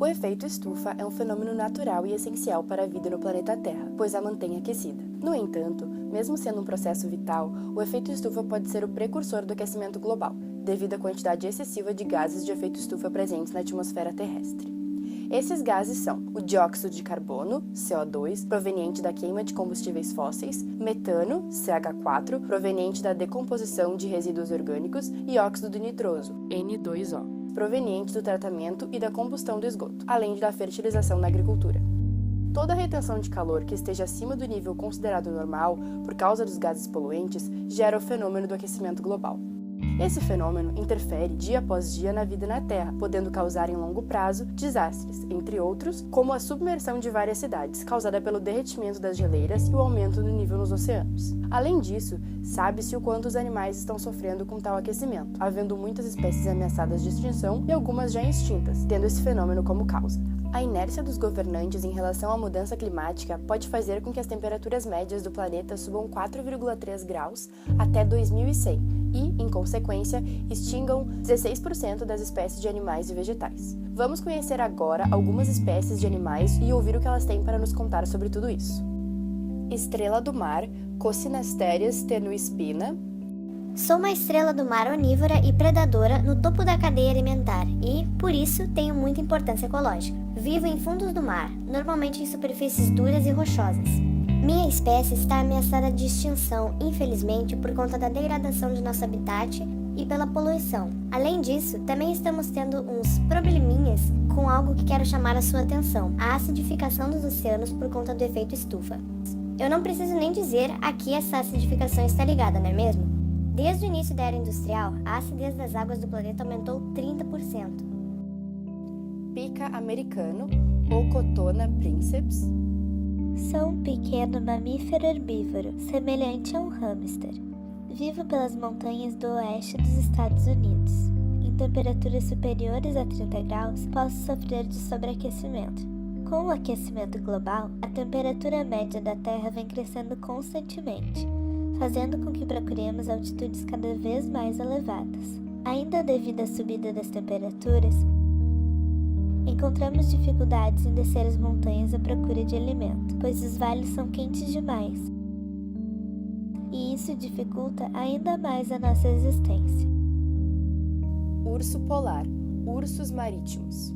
O efeito estufa é um fenômeno natural e essencial para a vida no planeta Terra, pois a mantém aquecida. No entanto, mesmo sendo um processo vital, o efeito estufa pode ser o precursor do aquecimento global, devido à quantidade excessiva de gases de efeito estufa presentes na atmosfera terrestre. Esses gases são o dióxido de carbono, CO2, proveniente da queima de combustíveis fósseis, metano, CH4, proveniente da decomposição de resíduos orgânicos, e óxido nitroso, N2O, proveniente do tratamento e da combustão do esgoto, além da fertilização na agricultura. Toda retenção de calor que esteja acima do nível considerado normal por causa dos gases poluentes gera o fenômeno do aquecimento global. Esse fenômeno interfere dia após dia na vida na Terra, podendo causar em longo prazo desastres, entre outros, como a submersão de várias cidades, causada pelo derretimento das geleiras e o aumento do nível nos oceanos. Além disso, sabe-se o quanto os animais estão sofrendo com tal aquecimento, havendo muitas espécies ameaçadas de extinção e algumas já extintas, tendo esse fenômeno como causa. A inércia dos governantes em relação à mudança climática pode fazer com que as temperaturas médias do planeta subam 4,3 graus até 2100 e, em consequência, extingam 16% das espécies de animais e vegetais. Vamos conhecer agora algumas espécies de animais e ouvir o que elas têm para nos contar sobre tudo isso. Estrela do mar, Cossinasterias tenuispina. Sou uma estrela do mar onívora e predadora no topo da cadeia alimentar e, por isso, tenho muita importância ecológica. Vivo em fundos do mar, normalmente em superfícies duras e rochosas. Minha espécie está ameaçada de extinção, infelizmente, por conta da degradação de nosso habitat e pela poluição. Além disso, também estamos tendo uns probleminhas com algo que quero chamar a sua atenção: a acidificação dos oceanos por conta do efeito estufa. Eu não preciso nem dizer a que essa acidificação está ligada, não é mesmo? Desde o início da era industrial, a acidez das águas do planeta aumentou 30%. Pica americano, Ocotona princeps. Sou um pequeno mamífero herbívoro, semelhante a um hamster. Vivo pelas montanhas do oeste dos Estados Unidos. Em temperaturas superiores a 30 graus, posso sofrer de sobreaquecimento. Com o aquecimento global, a temperatura média da Terra vem crescendo constantemente, fazendo com que procuremos altitudes cada vez mais elevadas. Ainda devido à subida das temperaturas, encontramos dificuldades em descer as montanhas à procura de alimento, pois os vales são quentes demais. E isso dificulta ainda mais a nossa existência. Urso polar, Ursus marítimos.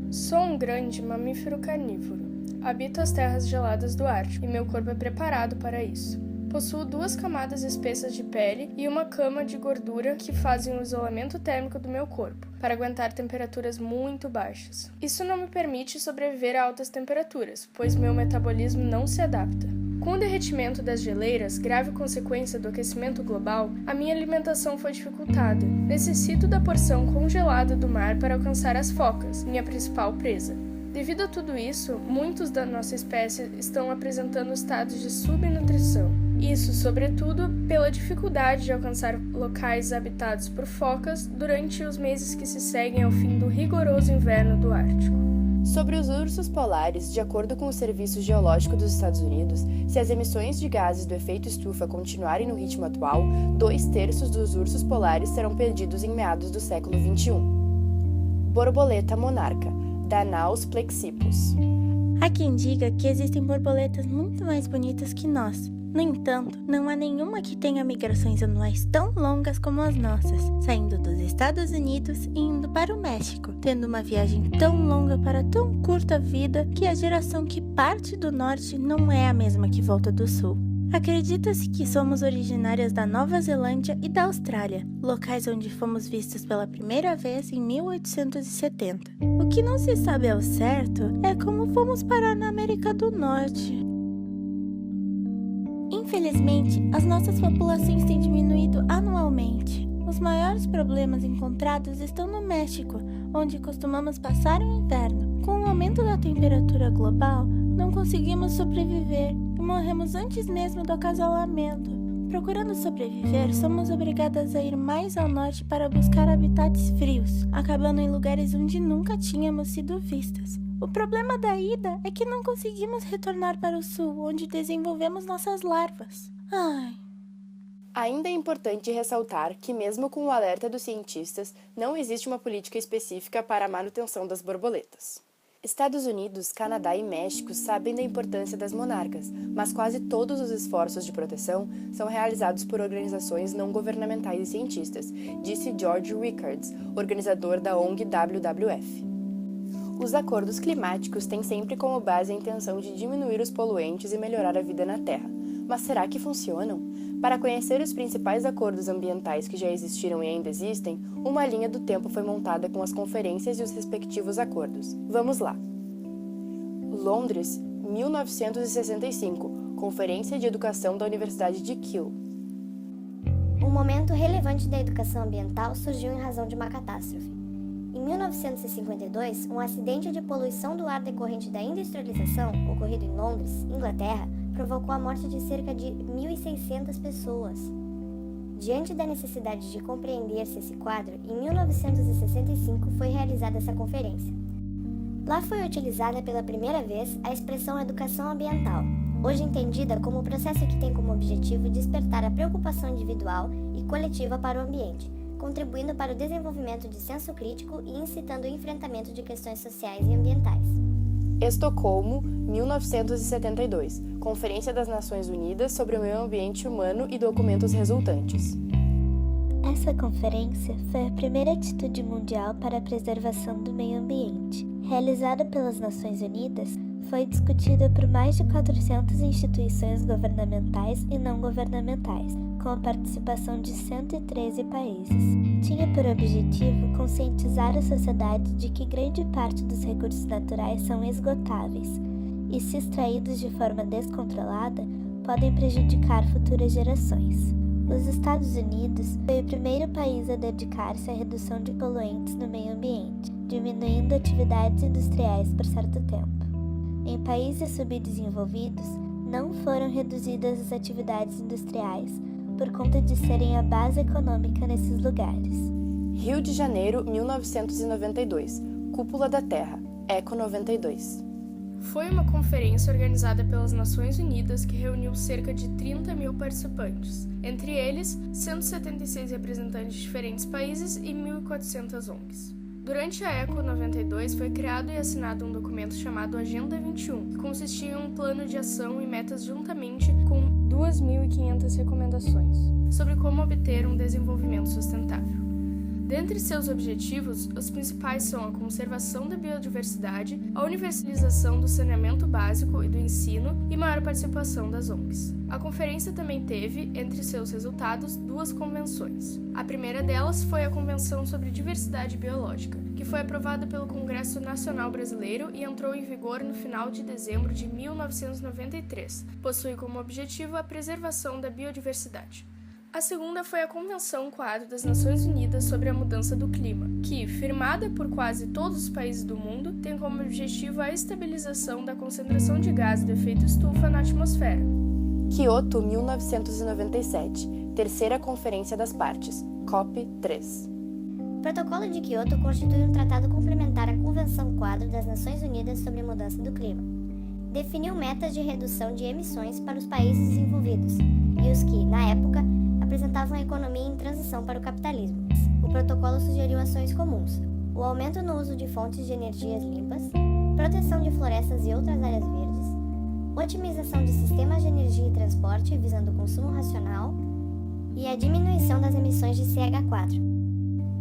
Sou um grande mamífero carnívoro. Habito as terras geladas do Ártico e meu corpo é preparado para isso. Possuo 2 camadas espessas de pele e uma cama de gordura que fazem o isolamento térmico do meu corpo, para aguentar temperaturas muito baixas. Isso não me permite sobreviver a altas temperaturas, pois meu metabolismo não se adapta. Com o derretimento das geleiras, grave consequência do aquecimento global, a minha alimentação foi dificultada. Necessito da porção congelada do mar para alcançar as focas, minha principal presa. Devido a tudo isso, muitos da nossa espécie estão apresentando estados de subnutrição. Isso, sobretudo, pela dificuldade de alcançar locais habitados por focas durante os meses que se seguem ao fim do rigoroso inverno do Ártico. Sobre os ursos polares, de acordo com o Serviço Geológico dos Estados Unidos, se as emissões de gases do efeito estufa continuarem no ritmo atual, 2/3 dos ursos polares serão perdidos em meados do século XXI. Borboleta monarca, Danaus plexippus. Há quem diga que existem borboletas muito mais bonitas que nós. No entanto, não há nenhuma que tenha migrações anuais tão longas como as nossas, saindo dos Estados Unidos e indo para o México, tendo uma viagem tão longa para tão curta vida que a geração que parte do norte não é a mesma que volta do sul. Acredita-se que somos originárias da Nova Zelândia e da Austrália, locais onde fomos vistos pela primeira vez em 1870. O que não se sabe ao certo é como fomos parar na América do Norte. Infelizmente, as nossas populações têm diminuído anualmente. Os maiores problemas encontrados estão no México, onde costumamos passar o inverno. Com o aumento da temperatura global, não conseguimos sobreviver e morremos antes mesmo do acasalamento. Procurando sobreviver, somos obrigadas a ir mais ao norte para buscar habitats frios, acabando em lugares onde nunca tínhamos sido vistas. O problema da ida é que não conseguimos retornar para o sul, onde desenvolvemos nossas larvas. Ainda é importante ressaltar que, mesmo com o alerta dos cientistas, não existe uma política específica para a manutenção das borboletas. Estados Unidos, Canadá e México sabem da importância das monarcas, mas quase todos os esforços de proteção são realizados por organizações não governamentais e cientistas, disse George Rickards, organizador da ONG WWF. Os acordos climáticos têm sempre como base a intenção de diminuir os poluentes e melhorar a vida na Terra. Mas será que funcionam? Para conhecer os principais acordos ambientais que já existiram e ainda existem, uma linha do tempo foi montada com as conferências e os respectivos acordos. Vamos lá! Londres, 1965, Conferência de Educação da Universidade de Keele. Um momento relevante da educação ambiental surgiu em razão de uma catástrofe. Em 1952, um acidente de poluição do ar decorrente da industrialização, ocorrido em Londres, Inglaterra, provocou a morte de cerca de 1.600 pessoas. Diante da necessidade de compreender-se esse quadro, em 1965 foi realizada essa conferência. Lá foi utilizada pela primeira vez a expressão educação ambiental, hoje entendida como o processo que tem como objetivo despertar a preocupação individual e coletiva para o ambiente, contribuindo para o desenvolvimento de senso crítico e incitando o enfrentamento de questões sociais e ambientais. Estocolmo, 1972, Conferência das Nações Unidas sobre o Meio Ambiente Humano e documentos resultantes. Essa conferência foi a primeira atitude mundial para a preservação do meio ambiente. Realizada pelas Nações Unidas, foi discutida por mais de 400 instituições governamentais e não governamentais, com a participação de 113 países. Tinha por objetivo conscientizar a sociedade de que grande parte dos recursos naturais são esgotáveis e, se extraídos de forma descontrolada, podem prejudicar futuras gerações. Os Estados Unidos foi o primeiro país a dedicar-se à redução de poluentes no meio ambiente, diminuindo atividades industriais por certo tempo. Em países subdesenvolvidos, não foram reduzidas as atividades industriais por conta de serem a base econômica nesses lugares. Rio de Janeiro, 1992, Cúpula da Terra, Eco 92. Foi uma conferência organizada pelas Nações Unidas que reuniu cerca de 30 mil participantes, entre eles 176 representantes de diferentes países e 1.400 ONGs. Durante a Eco 92 foi criado e assinado um documento chamado Agenda 21, que consistia em um plano de ação e metas juntamente com 2.500 recomendações sobre como obter um desenvolvimento sustentável. Dentre seus objetivos, os principais são a conservação da biodiversidade, a universalização do saneamento básico e do ensino e maior participação das ONGs. A conferência também teve, entre seus resultados, 2 convenções. A primeira delas foi a Convenção sobre Diversidade Biológica, que foi aprovada pelo Congresso Nacional Brasileiro e entrou em vigor no final de dezembro de 1993. Possui como objetivo a preservação da biodiversidade. A segunda foi a Convenção Quadro das Nações Unidas sobre a Mudança do Clima, que, firmada por quase todos os países do mundo, tem como objetivo a estabilização da concentração de gases do efeito estufa na atmosfera. Kyoto, 1997, Terceira Conferência das Partes, COP3. O Protocolo de Kyoto constitui um tratado complementar à Convenção Quadro das Nações Unidas sobre a Mudança do Clima. Definiu metas de redução de emissões para os países desenvolvidos e os que, na época, apresentavam a economia em transição para o capitalismo. O protocolo sugeriu ações comuns: o aumento no uso de fontes de energias limpas, proteção de florestas e outras áreas verdes, otimização de sistemas de energia e transporte visando o consumo racional e a diminuição das emissões de CH4.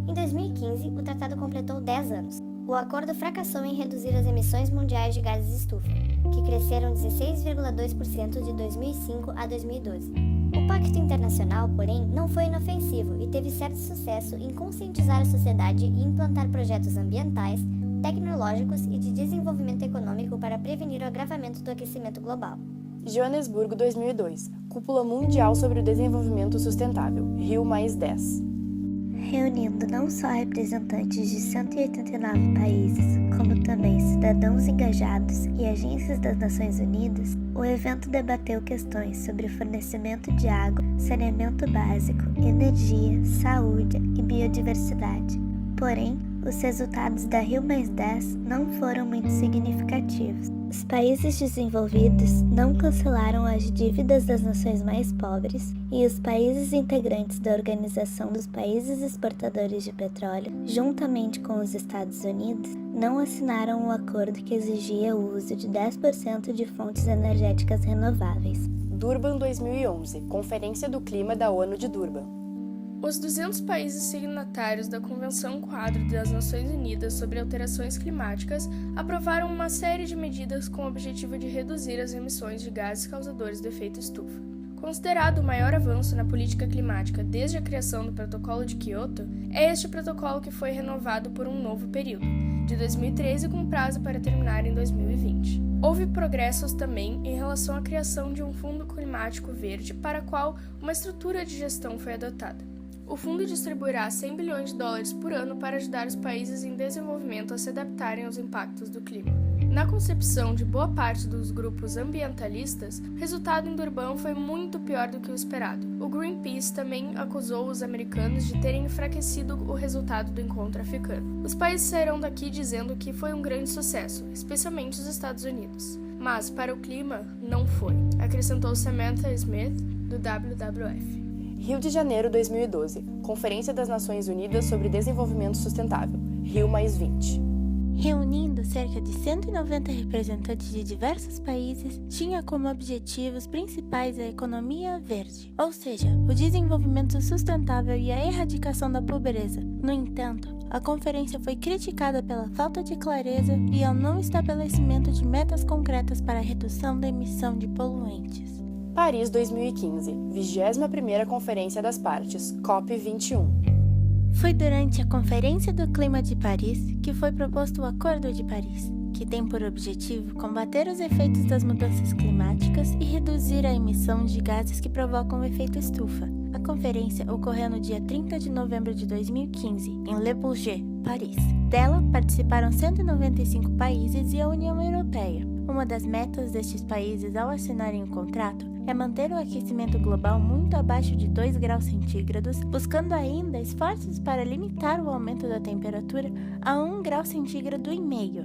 Em 2015, o tratado completou 10 anos. O acordo fracassou em reduzir as emissões mundiais de gases de estufa, que cresceram 16,2% de 2005 a 2012. O Pacto Internacional, porém, não foi inofensivo e teve certo sucesso em conscientizar a sociedade e implantar projetos ambientais, tecnológicos e de desenvolvimento econômico para prevenir o agravamento do aquecimento global. Joanesburgo, 2002, Cúpula Mundial sobre o Desenvolvimento Sustentável, Rio+10. Reunindo não só representantes de 189 países, como também cidadãos engajados e agências das Nações Unidas, o evento debateu questões sobre o fornecimento de água, saneamento básico, energia, saúde e biodiversidade. Porém, os resultados da Rio+10 não foram muito significativos. Os países desenvolvidos não cancelaram as dívidas das nações mais pobres e os países integrantes da Organização dos Países Exportadores de Petróleo, juntamente com os Estados Unidos, não assinaram um acordo que exigia o uso de 10% de fontes energéticas renováveis. Durban 2011, Conferência do Clima da ONU de Durban. Os 200 países signatários da Convenção Quadro das Nações Unidas sobre Alterações Climáticas aprovaram uma série de medidas com o objetivo de reduzir as emissões de gases causadores do efeito estufa. Considerado o maior avanço na política climática desde a criação do Protocolo de Kyoto, é este protocolo que foi renovado por um novo período, de 2013 com prazo para terminar em 2020. Houve progressos também em relação à criação de um Fundo Climático Verde para o qual uma estrutura de gestão foi adotada. O fundo distribuirá 100 bilhões de dólares por ano para ajudar os países em desenvolvimento a se adaptarem aos impactos do clima. Na concepção de boa parte dos grupos ambientalistas, o resultado em Durban foi muito pior do que o esperado. O Greenpeace também acusou os americanos de terem enfraquecido o resultado do encontro africano. Os países saíram daqui dizendo que foi um grande sucesso, especialmente os Estados Unidos. Mas, para o clima, não foi, acrescentou Samantha Smith, do WWF. Rio de Janeiro 2012, Conferência das Nações Unidas sobre Desenvolvimento Sustentável, Rio+20. Reunindo cerca de 190 representantes de diversos países, tinha como objetivos principais a economia verde, ou seja, o desenvolvimento sustentável e a erradicação da pobreza. No entanto, a conferência foi criticada pela falta de clareza e ao não estabelecimento de metas concretas para a redução da emissão de poluentes. Paris 2015, 21ª Conferência das Partes, COP21. Foi durante a Conferência do Clima de Paris que foi proposto o Acordo de Paris, que tem por objetivo combater os efeitos das mudanças climáticas e reduzir a emissão de gases que provocam o efeito estufa. A conferência ocorreu no dia 30 de novembro de 2015, em Le Bourget, Paris. Dela participaram 195 países e a União Europeia. Uma das metas destes países ao assinarem o contrato é manter o aquecimento global muito abaixo de 2 graus centígrados, buscando ainda esforços para limitar o aumento da temperatura a 1 grau centígrado e meio.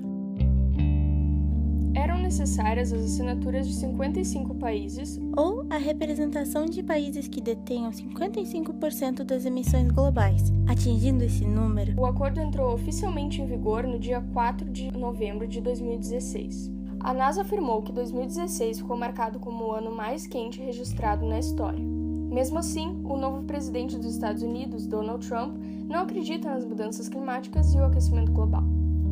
Eram necessárias as assinaturas de 55 países ou a representação de países que detenham 55% das emissões globais. Atingindo esse número, o acordo entrou oficialmente em vigor no dia 4 de novembro de 2016. A NASA afirmou que 2016 ficou marcado como o ano mais quente registrado na história. Mesmo assim, o novo presidente dos Estados Unidos, Donald Trump, não acredita nas mudanças climáticas e o aquecimento global.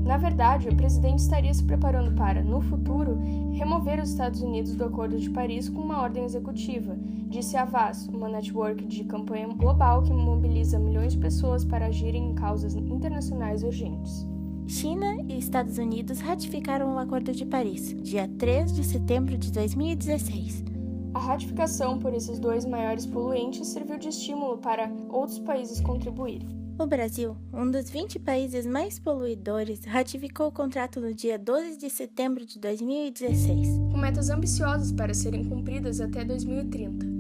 Na verdade, o presidente estaria se preparando para, no futuro, remover os Estados Unidos do Acordo de Paris com uma ordem executiva, disse a VAS, uma network de campanha global que mobiliza milhões de pessoas para agirem em causas internacionais urgentes. China e Estados Unidos ratificaram o Acordo de Paris, dia 3 de setembro de 2016. A ratificação por esses dois maiores poluentes serviu de estímulo para outros países contribuírem. O Brasil, um dos 20 países mais poluidores, ratificou o contrato no dia 12 de setembro de 2016. Com metas ambiciosas para serem cumpridas até 2030.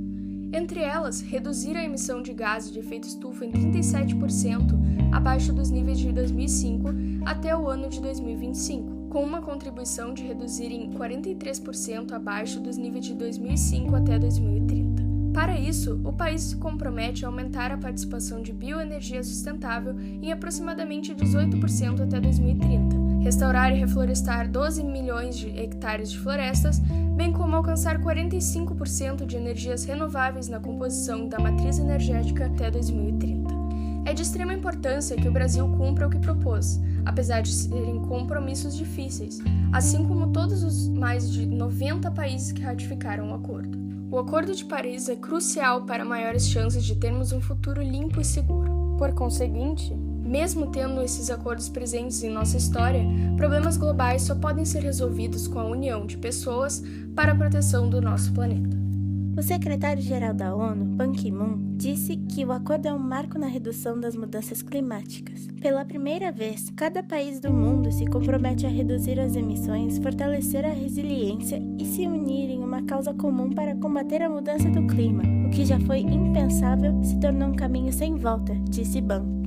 Entre elas, reduzir a emissão de gases de efeito estufa em 37% abaixo dos níveis de 2005 até o ano de 2025, com uma contribuição de reduzir em 43% abaixo dos níveis de 2005 até 2030. Para isso, o país se compromete a aumentar a participação de bioenergia sustentável em aproximadamente 18% até 2030, restaurar e reflorestar 12 milhões de hectares de florestas, bem como alcançar 45% de energias renováveis na composição da matriz energética até 2030. É de extrema importância que o Brasil cumpra o que propôs, apesar de serem compromissos difíceis, assim como todos os mais de 90 países que ratificaram o acordo. O Acordo de Paris é crucial para maiores chances de termos um futuro limpo e seguro. Por conseguinte, mesmo tendo esses acordos presentes em nossa história, problemas globais só podem ser resolvidos com a união de pessoas para a proteção do nosso planeta. O secretário-geral da ONU, Ban Ki-moon, disse que o acordo é um marco na redução das mudanças climáticas. Pela primeira vez, cada país do mundo se compromete a reduzir as emissões, fortalecer a resiliência e se unir em uma causa comum para combater a mudança do clima. O que já foi impensável se tornou um caminho sem volta, disse Ban.